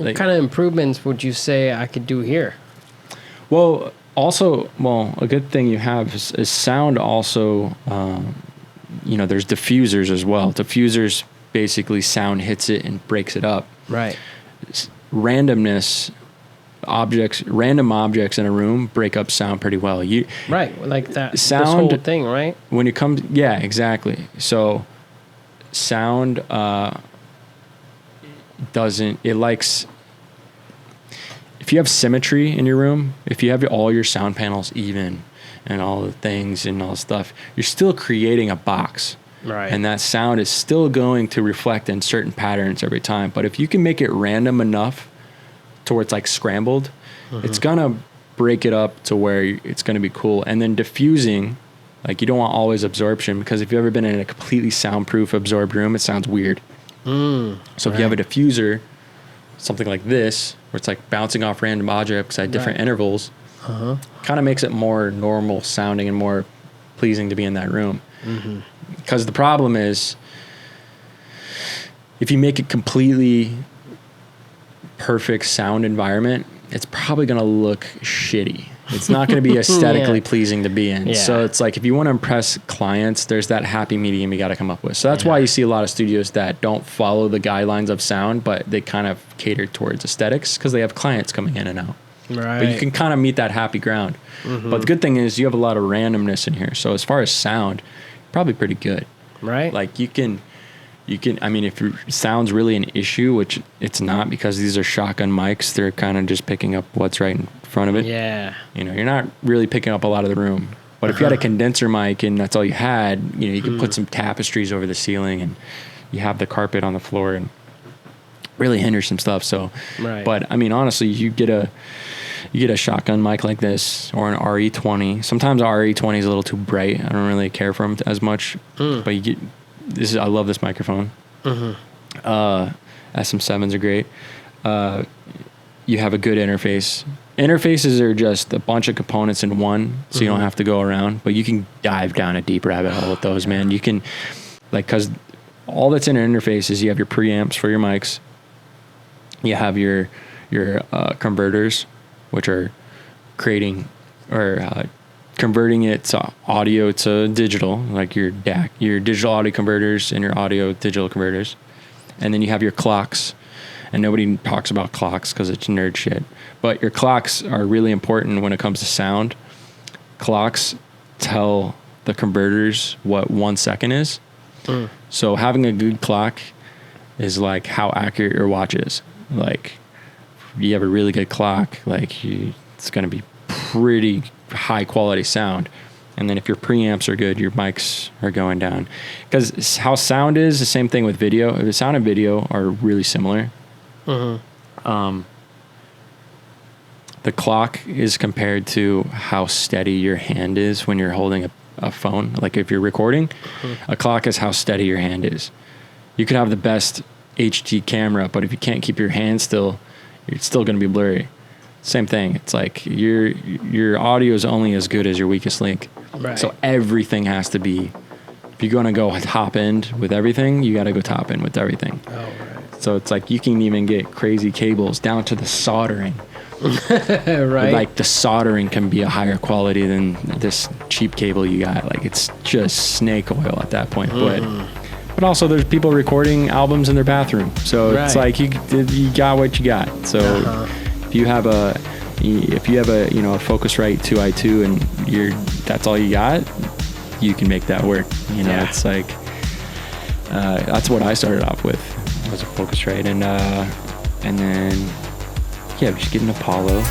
What kind of improvements would you say I could do here? Well, also, a good thing you have is sound also, there's diffusers as well. Diffusers, basically sound hits it and breaks it up. Right. Randomness, random objects in a room break up sound pretty well. Right, like that sound, this whole thing, right? When it comes, yeah, exactly. So sound it likes, if you have symmetry in your room, if you have all your sound panels even and all the things and all the stuff, you're still creating a box. Right. And that sound is still going to reflect in certain patterns every time. But if you can make it random enough to where it's like scrambled, it's going to break it up to where it's going to be cool. And then diffusing, like you don't want always absorption, because if you've ever been in a completely soundproof absorbed room, it sounds weird. So if you have a diffuser, something like this, where it's like bouncing off random objects at different intervals, kind of makes it more normal sounding and more pleasing to be in that room. Because the problem is, if you make it completely perfect sound environment, it's probably going to look shitty. It's not going to be aesthetically pleasing to be in. Yeah. So it's like, if you want to impress clients, there's that happy medium you got to come up with. So that's why you see a lot of studios that don't follow the guidelines of sound, but they kind of cater towards aesthetics because they have clients coming in and out. Right. But you can kind of meet that happy ground. But the good thing is you have a lot of randomness in here. So as far as sound, probably pretty good. Right. Like you can, I mean, if your sound's really an issue, which it's not, because these are shotgun mics, they're kind of just picking up what's right in front of it. Yeah. You're not really picking up a lot of the room. But if you had a condenser mic and that's all you had, you could put some tapestries over the ceiling and you have the carpet on the floor and really hinder some stuff. So, but I mean, honestly, you get a shotgun mic like this or an RE20. Sometimes RE20 is a little too bright. I don't really care for them as much, but you get this. I love this microphone. SM7s are great. You have a good interface. Interfaces are just a bunch of components in one, so you don't have to go around, but you can dive down a deep rabbit hole with those, man. You can, because all that's in an interface is you have your preamps for your mics. You have your converters, which are creating or converting it to audio to digital, like your DAC, your digital audio converters and your audio digital converters. And then you have your clocks, and nobody talks about clocks because it's nerd shit. But your clocks are really important when it comes to sound. Clocks tell the converters what 1 second is. So having a good clock is like how accurate your watch is. Like, you have a really good clock, like it's going to be pretty high quality sound. And then if your preamps are good, your mics are going down. Because how sound is the same thing with video. The sound and video are really similar. The clock is compared to how steady your hand is when you're holding a phone. Like if you're recording, a clock is how steady your hand is. You could have the best HD camera, but if you can't keep your hand still, you're still going to be blurry. Same thing. It's like your audio is only as good as your weakest link. Right. So everything has to be, if you're going to go top end with everything, you got to go top end with everything. Oh, right. So it's like you can even get crazy cables down to the soldering. Right. Like the soldering can be a higher quality than this cheap cable you got. Like it's just snake oil at that point. But also there's people recording albums in their bathroom. So it's like you got what you got. So if you have a Focusrite 2i2 and that's all you got, you can make that work. It's like that's what I started off with, was a Focusrite, and then we should get an Apollo.